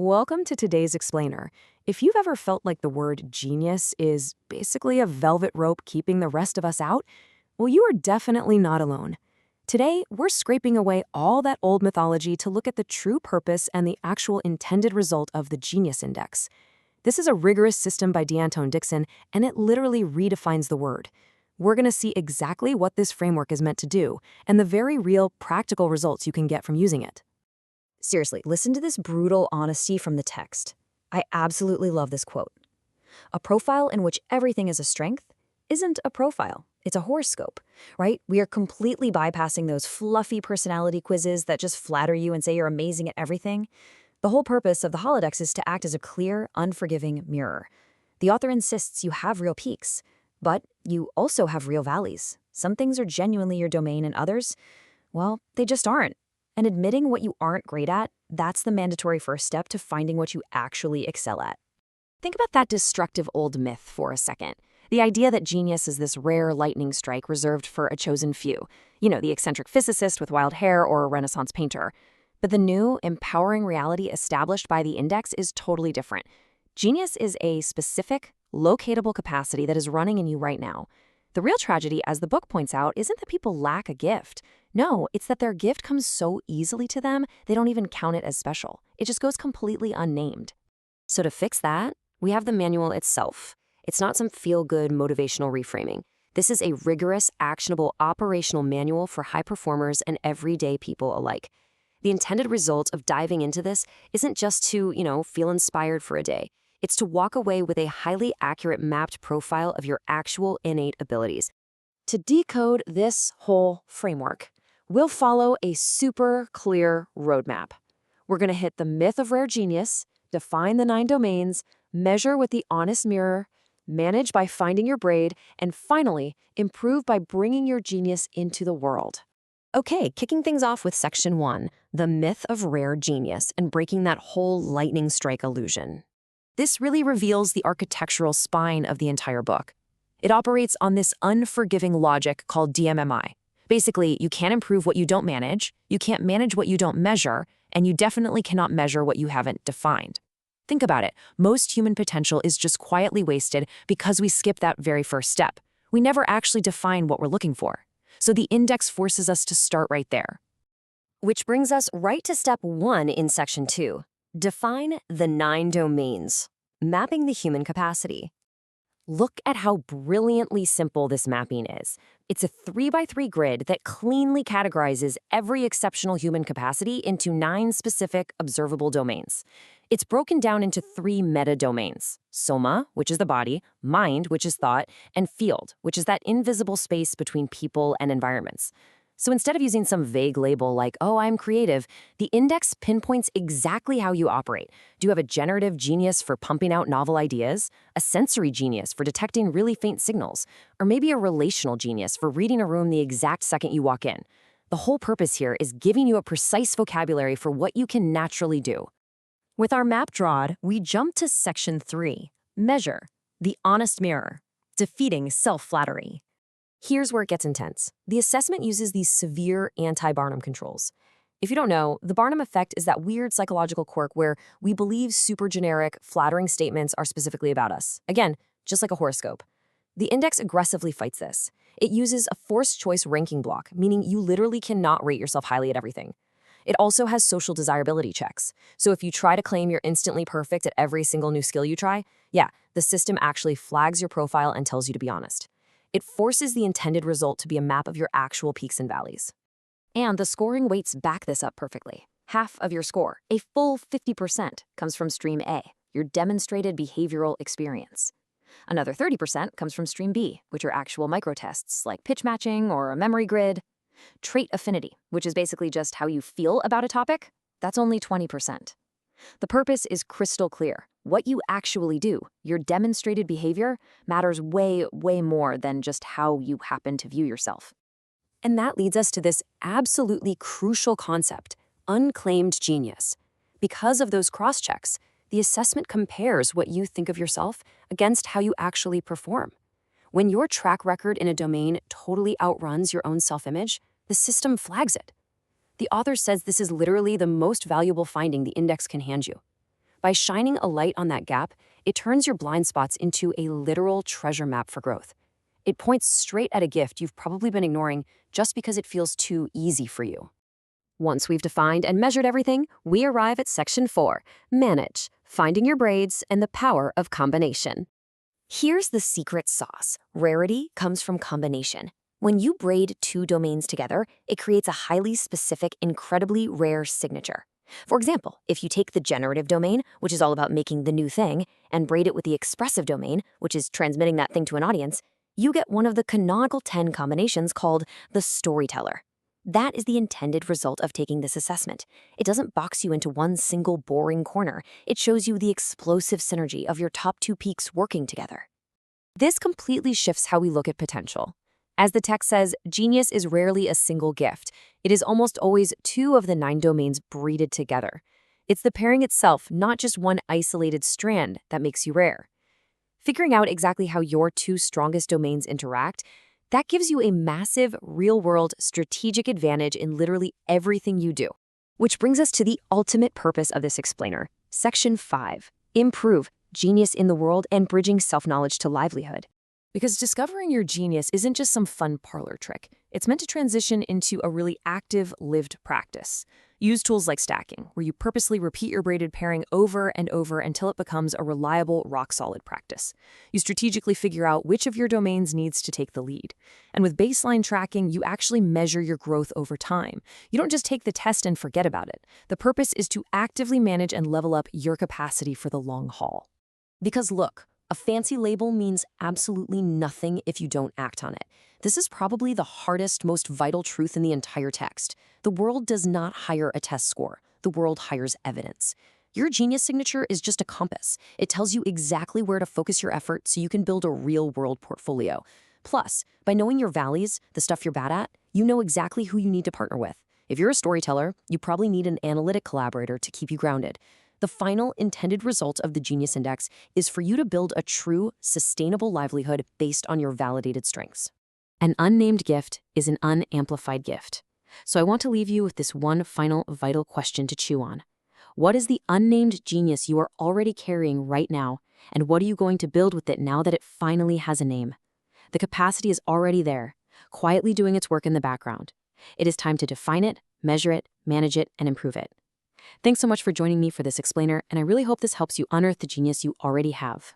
Welcome to today's explainer. If you've ever felt like the word genius is basically a velvet rope keeping the rest of us out, well, you are definitely not alone. Today, we're scraping away all that old mythology to look at the true purpose and the actual intended result of the Genius Index. This is a rigorous system by Antione Dixon, and it literally redefines the word. We're going to see exactly what this framework is meant to do, and the very real, practical results you can get from using it. Seriously, listen to this brutal honesty from the text. I absolutely love this quote. A profile in which everything is a strength isn't a profile. It's a horoscope, right? We are completely bypassing those fluffy personality quizzes that just flatter you and say you're amazing at everything. The whole purpose of the holodeck is to act as a clear, unforgiving mirror. The author insists you have real peaks, but you also have real valleys. Some things are genuinely your domain and others, well, they just aren't. And admitting what you aren't great at, that's the mandatory first step to finding what you actually excel at. Think about that destructive old myth for a second. The idea that genius is this rare lightning strike reserved for a chosen few. You know, the eccentric physicist with wild hair or a Renaissance painter. But the new, empowering reality established by the index is totally different. Genius is a specific, locatable capacity that is running in you right now. The real tragedy, as the book points out, isn't that people lack a gift. No, it's that their gift comes so easily to them, they don't even count it as special. It just goes completely unnamed. So to fix that, we have the manual itself. It's not some feel-good motivational reframing. This is a rigorous, actionable, operational manual for high performers and everyday people alike. The intended result of diving into this isn't just to, feel inspired for a day. It's to walk away with a highly accurate mapped profile of your actual innate abilities. To decode this whole framework, we'll follow a super clear roadmap. We're going to hit the myth of rare genius, define the 9 domains, measure with the honest mirror, manage by finding your braid, and finally, improve by bringing your genius into the world. Okay, kicking things off with Section 1, the myth of rare genius, and breaking that whole lightning strike illusion. This really reveals the architectural spine of the entire book. It operates on this unforgiving logic called DMMI. Basically, you can't improve what you don't manage, you can't manage what you don't measure, and you definitely cannot measure what you haven't defined. Think about it. Most human potential is just quietly wasted because we skip that very first step. We never actually define what we're looking for. So the index forces us to start right there. Which brings us right to step 1 in Section 2. Define the 9 domains, mapping the human capacity. Look at how brilliantly simple this mapping is. It's a 3x3 grid that cleanly categorizes every exceptional human capacity into 9 specific observable domains. It's broken down into 3 meta-domains: SOMA, which is the body, mind, which is thought, and field, which is that invisible space between people and environments. So instead of using some vague label like, oh, I'm creative, the index pinpoints exactly how you operate. Do you have a generative genius for pumping out novel ideas, a sensory genius for detecting really faint signals, or maybe a relational genius for reading a room the exact second you walk in? The whole purpose here is giving you a precise vocabulary for what you can naturally do. With our map drawn, we jump to Section 3, Measure, the honest mirror, defeating self-flattery. Here's where it gets intense. The assessment uses these severe anti-Barnum controls. If you don't know, the Barnum effect is that weird psychological quirk where we believe super generic, flattering statements are specifically about us. Again, just like a horoscope. The index aggressively fights this. It uses a forced choice ranking block, meaning you literally cannot rate yourself highly at everything. It also has social desirability checks. So if you try to claim you're instantly perfect at every single new skill you try, the system actually flags your profile and tells you to be honest. It forces the intended result to be a map of your actual peaks and valleys. And the scoring weights back this up perfectly. Half of your score, a full 50%, comes from Stream A, your demonstrated behavioral experience. Another 30% comes from Stream B, which are actual microtests like pitch matching or a memory grid. Trait affinity, which is basically just how you feel about a topic, that's only 20%. The purpose is crystal clear. What you actually do, your demonstrated behavior, matters way, way more than just how you happen to view yourself. And that leads us to this absolutely crucial concept, unclaimed genius. Because of those cross-checks, the assessment compares what you think of yourself against how you actually perform. When your track record in a domain totally outruns your own self-image, the system flags it. The author says this is literally the most valuable finding the index can hand you. By shining a light on that gap, it turns your blind spots into a literal treasure map for growth. It points straight at a gift you've probably been ignoring just because it feels too easy for you. Once we've defined and measured everything, we arrive at Section 4, Manage, Finding Your Braids and the Power of Combination. Here's the secret sauce. Rarity comes from combination. When you braid two domains together, it creates a highly specific, incredibly rare signature. For example, if you take the generative domain, which is all about making the new thing, and braid it with the expressive domain, which is transmitting that thing to an audience, you get one of the canonical 10 combinations called the storyteller. That is the intended result of taking this assessment. It doesn't box you into one single boring corner. It shows you the explosive synergy of your top two peaks working together. This completely shifts how we look at potential. As the text says, genius is rarely a single gift. It is almost always two of the 9 domains braided together. It's the pairing itself, not just one isolated strand, that makes you rare. Figuring out exactly how your two strongest domains interact, that gives you a massive, real-world, strategic advantage in literally everything you do. Which brings us to the ultimate purpose of this explainer. Section 5, Improve, Genius in the World and Bridging Self-Knowledge to Livelihood. Because discovering your genius isn't just some fun parlor trick. It's meant to transition into a really active, lived practice. Use tools like stacking, where you purposely repeat your braided pairing over and over until it becomes a reliable, rock-solid practice. You strategically figure out which of your domains needs to take the lead. And with baseline tracking, you actually measure your growth over time. You don't just take the test and forget about it. The purpose is to actively manage and level up your capacity for the long haul. Because look, a fancy label means absolutely nothing if you don't act on it. This is probably the hardest, most vital truth in the entire text. The world does not hire a test score. The world hires evidence. Your genius signature is just a compass. It tells you exactly where to focus your effort so you can build a real-world portfolio. Plus, by knowing your valleys, the stuff you're bad at, you know exactly who you need to partner with. If you're a storyteller, you probably need an analytic collaborator to keep you grounded. The final intended result of the Genius Index is for you to build a true, sustainable livelihood based on your validated strengths. An unnamed gift is an unamplified gift. So I want to leave you with this one final vital question to chew on. What is the unnamed genius you are already carrying right now, and what are you going to build with it now that it finally has a name? The capacity is already there, quietly doing its work in the background. It is time to define it, measure it, manage it, and improve it. Thanks so much for joining me for this explainer, and I really hope this helps you unearth the genius you already have.